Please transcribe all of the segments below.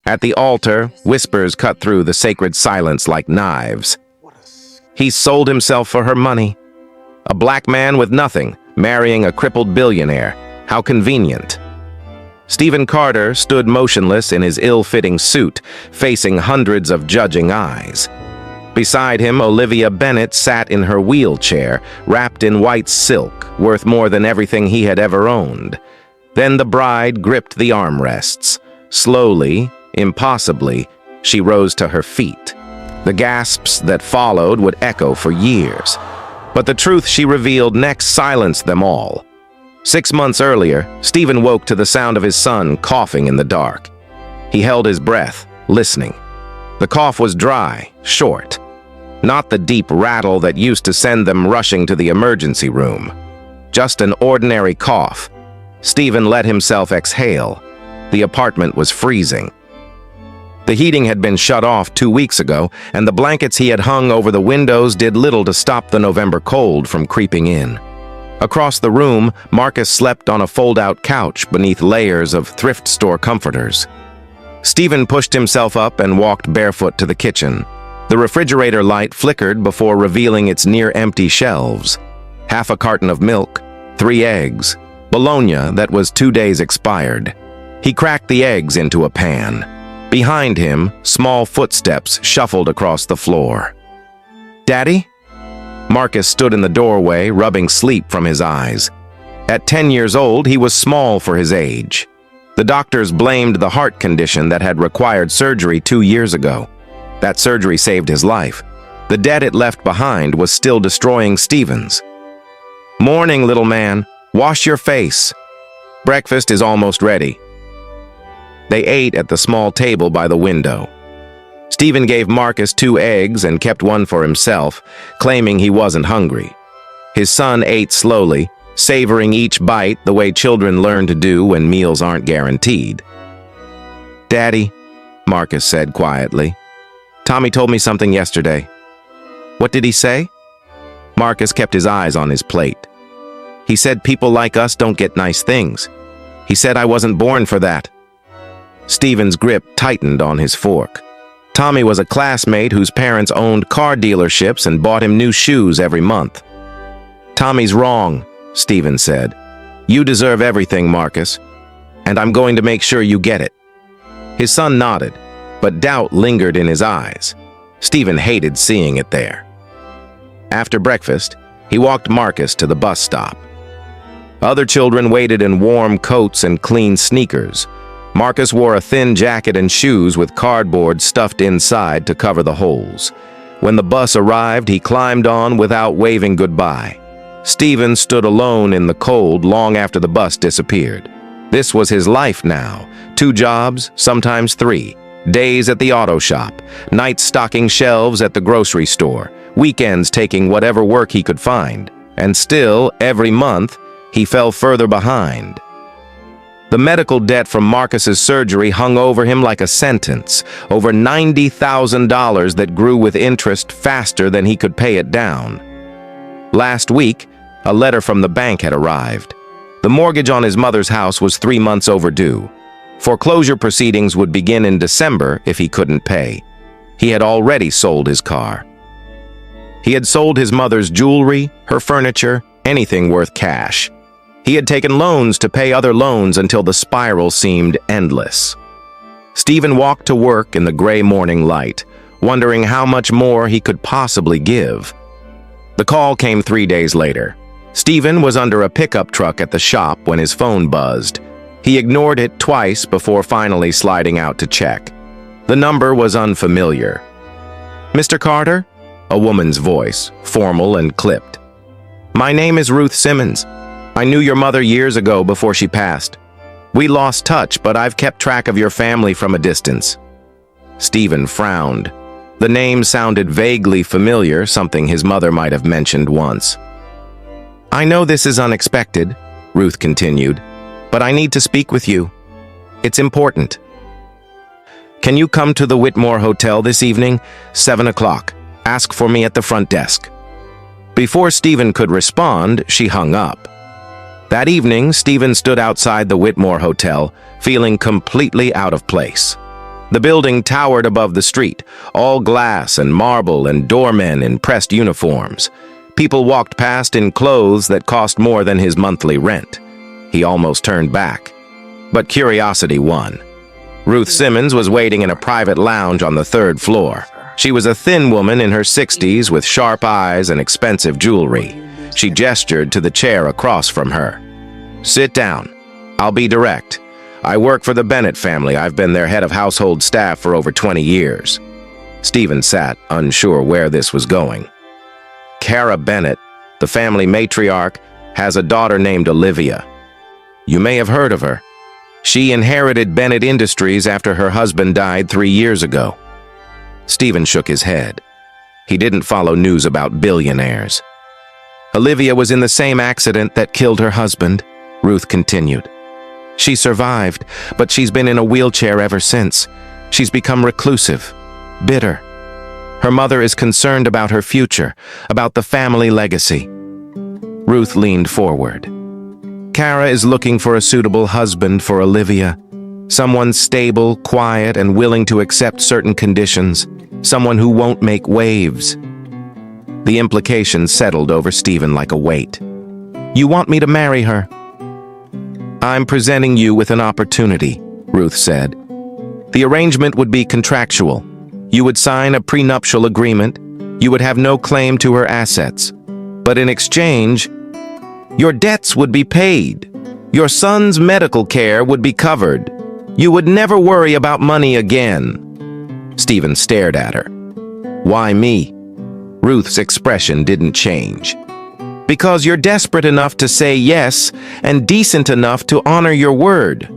At the altar, whispers cut through the sacred silence like knives. He sold himself for her money. A black man with nothing, marrying a crippled billionaire. How convenient. Stephen Carter stood motionless in his ill-fitting suit, facing hundreds of judging eyes. Beside him, Olivia Bennet sat in her wheelchair, wrapped in white silk, worth more than everything he had ever owned. Then the bride gripped the armrests. Slowly, impossibly, she rose to her feet. The gasps that followed would echo for years. But the truth she revealed next silenced them all. 6 months earlier, Stephen woke to the sound of his son coughing in the dark. He held his breath, listening. The cough was dry, short. Not the deep rattle that used to send them rushing to the emergency room. Just an ordinary cough. Stephen let himself exhale. The apartment was freezing. The heating had been shut off 2 weeks ago, and the blankets he had hung over the windows did little to stop the November cold from creeping in. Across the room, Marcus slept on a fold-out couch beneath layers of thrift store comforters. Stephen pushed himself up and walked barefoot to the kitchen. The refrigerator light flickered before revealing its near-empty shelves. Half a carton of milk, 3 eggs, bologna that was 2 days expired. He cracked the eggs into a pan. Behind him, small footsteps shuffled across the floor. "Daddy?" Marcus stood in the doorway, rubbing sleep from his eyes. At 10 years old, he was small for his age. The doctors blamed the heart condition that had required surgery 2 years ago. That surgery saved his life. The debt it left behind was still destroying Stephen's. "Morning, little man. Wash your face. Breakfast is almost ready." They ate at the small table by the window. Stephen gave Marcus 2 eggs and kept one for himself, claiming he wasn't hungry. His son ate slowly, savoring each bite the way children learn to do when meals aren't guaranteed. "Daddy," Marcus said quietly, "Tommy told me something yesterday." "What did he say?" Marcus kept his eyes on his plate. "He said people like us don't get nice things. He said I wasn't born for that." Stephen's grip tightened on his fork. Tommy was a classmate whose parents owned car dealerships and bought him new shoes every month. "Tommy's wrong," Stephen said. "You deserve everything, Marcus, and I'm going to make sure you get it." His son nodded, but doubt lingered in his eyes. Stephen hated seeing it there. After breakfast, he walked Marcus to the bus stop. Other children waited in warm coats and clean sneakers. Marcus wore a thin jacket and shoes with cardboard stuffed inside to cover the holes. When the bus arrived, he climbed on without waving goodbye. Stephen stood alone in the cold long after the bus disappeared. This was his life now. 2 jobs, sometimes 3. Days at the auto shop, nights stocking shelves at the grocery store, weekends taking whatever work he could find. And still, every month, he fell further behind. The medical debt from Marcus's surgery hung over him like a sentence, over $90,000 that grew with interest faster than he could pay it down. Last week, a letter from the bank had arrived. The mortgage on his mother's house was 3 months overdue. Foreclosure proceedings would begin in December if he couldn't pay. He had already sold his car. He had sold his mother's jewelry, her furniture, anything worth cash. He had taken loans to pay other loans until the spiral seemed endless. Stephen walked to work in the gray morning light, wondering how much more he could possibly give. The call came 3 days later. Stephen was under a pickup truck at the shop when his phone buzzed. He ignored it twice before finally sliding out to check. The number was unfamiliar. "Mr. Carter?" A woman's voice, formal and clipped. "My name is Ruth Simmons. I knew your mother years ago before she passed. We lost touch, but I've kept track of your family from a distance." Stephen frowned. The name sounded vaguely familiar, something his mother might have mentioned once. "I know this is unexpected," Ruth continued, "but I need to speak with you. It's important. Can you come to the Whitmore Hotel this evening, 7 o'clock? Ask for me at the front desk." Before Stephen could respond, she hung up. That evening, Stephen stood outside the Whitmore Hotel, feeling completely out of place. The building towered above the street, all glass and marble and doormen in pressed uniforms. People walked past in clothes that cost more than his monthly rent. He almost turned back. But curiosity won. Ruth Simmons was waiting in a private lounge on the third floor. She was a thin woman in her 60s with sharp eyes and expensive jewelry. She gestured to the chair across from her. "Sit down. I'll be direct. I work for the Bennett family. I've been their head of household staff for over 20 years. Stephen sat, unsure where this was going. Kara Bennett, the family matriarch, has a daughter named Olivia. You may have heard of her. She inherited Bennett Industries after her husband died 3 years ago. Stephen shook his head. He didn't follow news about billionaires. Olivia was in the same accident that killed her husband, Ruth continued. She survived, but she's been in a wheelchair ever since. She's become reclusive, bitter. Her mother is concerned about her future, about the family legacy. Ruth leaned forward. Kara is looking for a suitable husband for Olivia. Someone stable, quiet, and willing to accept certain conditions. Someone who won't make waves. The implication settled over Stephen like a weight. You want me to marry her? I'm presenting you with an opportunity, Ruth said. The arrangement would be contractual. You would sign a prenuptial agreement. You would have no claim to her assets. But in exchange, your debts would be paid. Your son's medical care would be covered. You would never worry about money again. Stephen stared at her. Why me? Ruth's expression didn't change. Because you're desperate enough to say yes and decent enough to honor your word.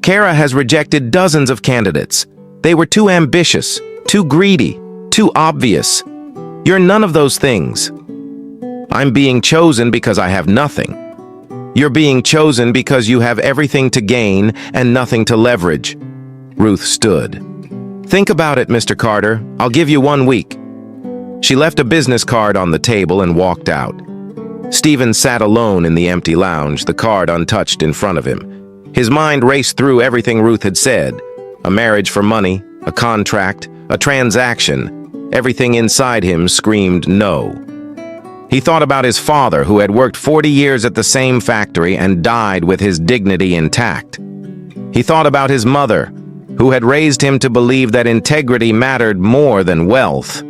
Kara has rejected dozens of candidates. They were too ambitious, too greedy, too obvious. You're none of those things. I'm being chosen because I have nothing. You're being chosen because you have everything to gain and nothing to leverage. Ruth stood. Think about it, Mr. Carter. I'll give you 1 week. She left a business card on the table and walked out. Stephen sat alone in the empty lounge, the card untouched in front of him. His mind raced through everything Ruth had said. A marriage for money, a contract, a transaction. Everything inside him screamed no. He thought about his father, who had worked 40 years at the same factory and died with his dignity intact. He thought about his mother, who had raised him to believe that integrity mattered more than wealth.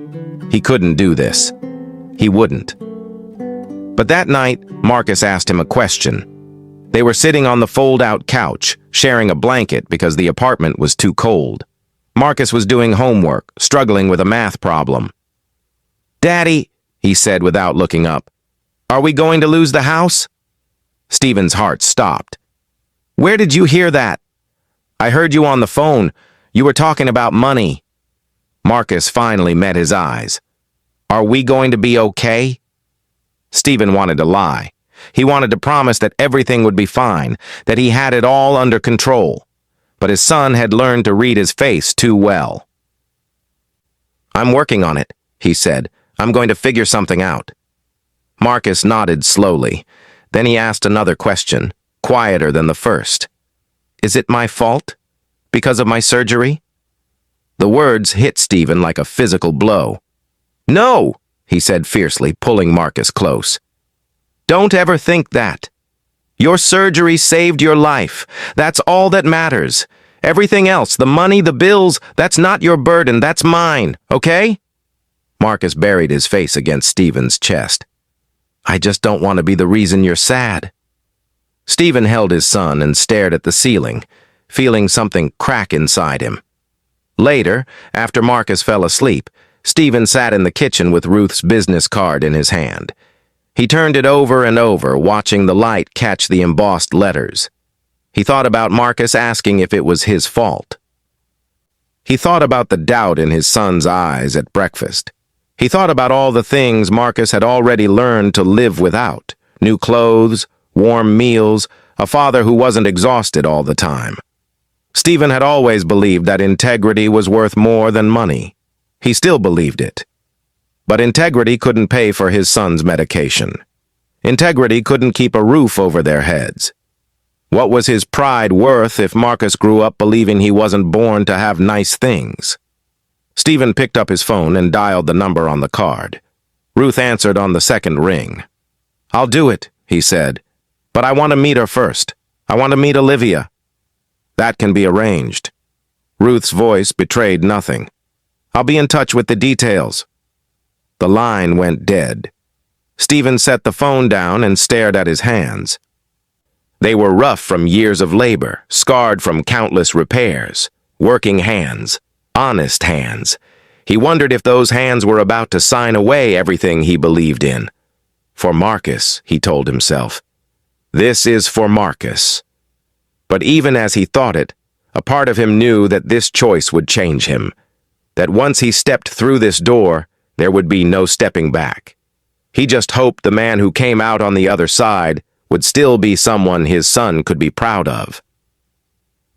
He couldn't do this. He wouldn't. But that night, Marcus asked him a question. They were sitting on the fold-out couch, sharing a blanket because the apartment was too cold. Marcus was doing homework, struggling with a math problem. Daddy, he said without looking up, are we going to lose the house? Stephen's heart stopped. Where did you hear that? I heard you on the phone. You were talking about money. Marcus finally met his eyes. Are we going to be okay? Stephen wanted to lie. He wanted to promise that everything would be fine, that he had it all under control. But his son had learned to read his face too well. I'm working on it, he said. I'm going to figure something out. Marcus nodded slowly. Then he asked another question, quieter than the first. Is it my fault? Because of my surgery? The words hit Stephen like a physical blow. No, he said fiercely, pulling Marcus close. Don't ever think that. Your surgery saved your life. That's all that matters. Everything else, the money, the bills, that's not your burden, that's mine, okay? Marcus buried his face against Stephen's chest. I just don't want to be the reason you're sad. Stephen held his son and stared at the ceiling, feeling something crack inside him. Later, after Marcus fell asleep, Stephen sat in the kitchen with Ruth's business card in his hand. He turned it over and over, watching the light catch the embossed letters. He thought about Marcus asking if it was his fault. He thought about the doubt in his son's eyes at breakfast. He thought about all the things Marcus had already learned to live without. New clothes, warm meals, a father who wasn't exhausted all the time. Stephen had always believed that integrity was worth more than money. He still believed it. But integrity couldn't pay for his son's medication. Integrity couldn't keep a roof over their heads. What was his pride worth if Marcus grew up believing he wasn't born to have nice things? Stephen picked up his phone and dialed the number on the card. Ruth answered on the second ring. "I'll do it," he said. "But I want to meet her first. I want to meet Olivia." "That can be arranged." Ruth's voice betrayed nothing. "I'll be in touch with the details." The line went dead. Stephen set the phone down and stared at his hands. They were rough from years of labor, scarred from countless repairs. Working hands, honest hands. He wondered if those hands were about to sign away everything he believed in. For Marcus, he told himself. This is for Marcus. But even as he thought it, a part of him knew that this choice would change him. That once he stepped through this door, there would be no stepping back. He just hoped the man who came out on the other side would still be someone his son could be proud of.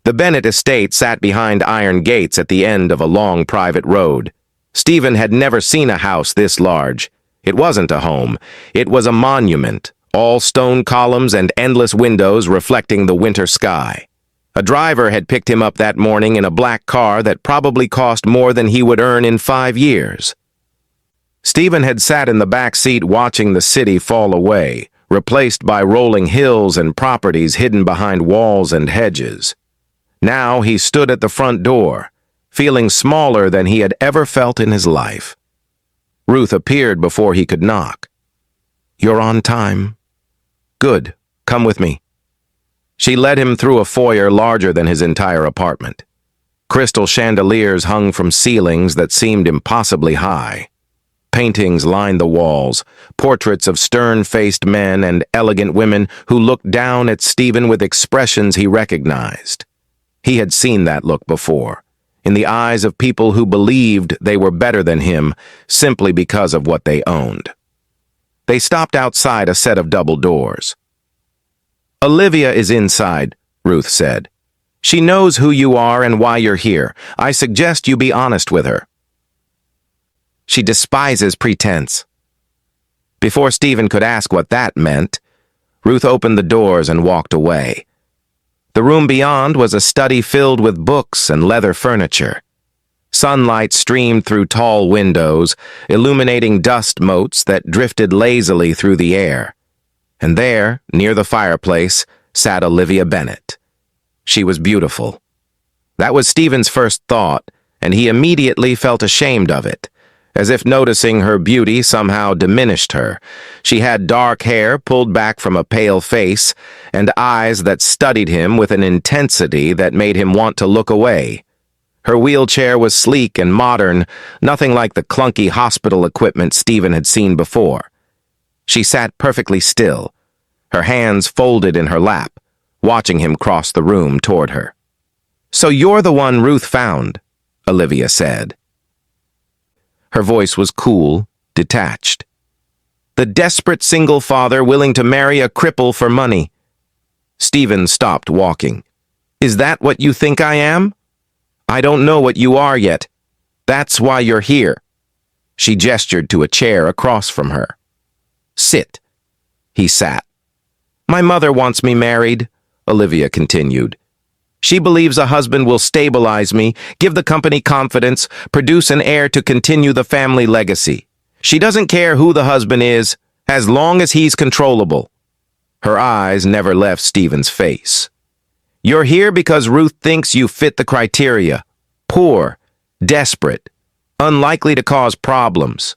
The Bennett estate sat behind iron gates at the end of a long private road. Stephen had never seen a house this large. It wasn't a home. It was a monument, all stone columns and endless windows reflecting the winter sky. A driver had picked him up that morning in a black car that probably cost more than he would earn in 5 years. Stephen had sat in the back seat watching the city fall away, replaced by rolling hills and properties hidden behind walls and hedges. Now he stood at the front door, feeling smaller than he had ever felt in his life. Ruth appeared before he could knock. "You're on time." "Good. Come with me." She led him through a foyer larger than his entire apartment. Crystal chandeliers hung from ceilings that seemed impossibly high. Paintings lined the walls, portraits of stern-faced men and elegant women who looked down at Stephen with expressions he recognized. He had seen that look before, in the eyes of people who believed they were better than him simply because of what they owned. They stopped outside a set of double doors. "Olivia is inside," Ruth said. "She knows who you are and why you're here. I suggest you be honest with her." "She despises pretense." Before Stephen could ask what that meant, Ruth opened the doors and walked away. The room beyond was a study filled with books and leather furniture. Sunlight streamed through tall windows, illuminating dust motes that drifted lazily through the air. And there, near the fireplace, sat Olivia Bennett. She was beautiful. That was Stephen's first thought, and he immediately felt ashamed of it, as if noticing her beauty somehow diminished her. She had dark hair pulled back from a pale face, and eyes that studied him with an intensity that made him want to look away. Her wheelchair was sleek and modern, nothing like the clunky hospital equipment Stephen had seen before. She sat perfectly still, her hands folded in her lap, watching him cross the room toward her. "So you're the one Ruth found," Olivia said. Her voice was cool, detached. "The desperate single father willing to marry a cripple for money." Stephen stopped walking. "Is that what you think I am?" "I don't know what you are yet. That's why you're here." She gestured to a chair across from her. "Sit." He sat. "My mother wants me married," Olivia continued. "She believes a husband will stabilize me, give the company confidence, produce an heir to continue the family legacy. She doesn't care who the husband is, as long as he's controllable." Her eyes never left Stephen's face. "You're here because Ruth thinks you fit the criteria. Poor, desperate, unlikely to cause problems."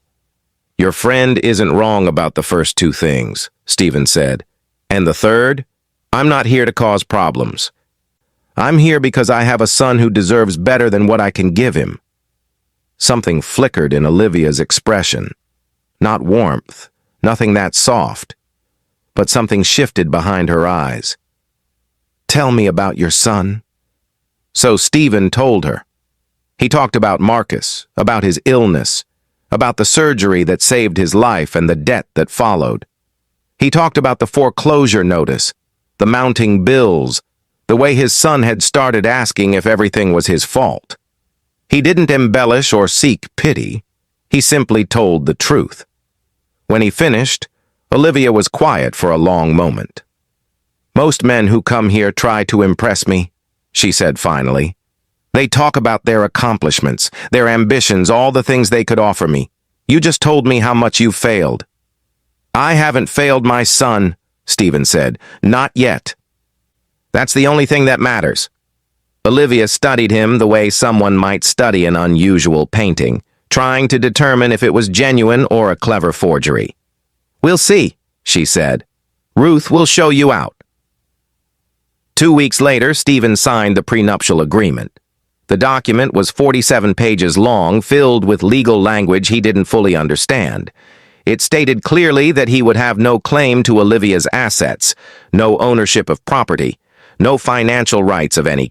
"Your friend isn't wrong about the first two things," Stephen said. "And the third? I'm not here to cause problems. I'm here because I have a son who deserves better than what I can give him." Something flickered in Olivia's expression. Not warmth, nothing that soft, but something shifted behind her eyes. "Tell me about your son." So Stephen told her. He talked about Marcus, about his illness, about the surgery that saved his life and the debt that followed. He talked about the foreclosure notice, the mounting bills, the way his son had started asking if everything was his fault. He didn't embellish or seek pity. He simply told the truth. When he finished, Olivia was quiet for a long moment. Most men who come here try to impress me, she said finally. They talk about their accomplishments, their ambitions, all the things they could offer me. You just told me how much you've failed. I haven't failed my son, Stephen said. Not yet. That's the only thing that matters. Olivia studied him the way someone might study an unusual painting, trying to determine if it was genuine or a clever forgery. We'll see, she said. Ruth will show you out. 2 weeks later, Stephen signed the prenuptial agreement. The document was 47 pages long, filled with legal language he didn't fully understand. It stated clearly that he would have no claim to Olivia's assets, no ownership of property, no financial rights of any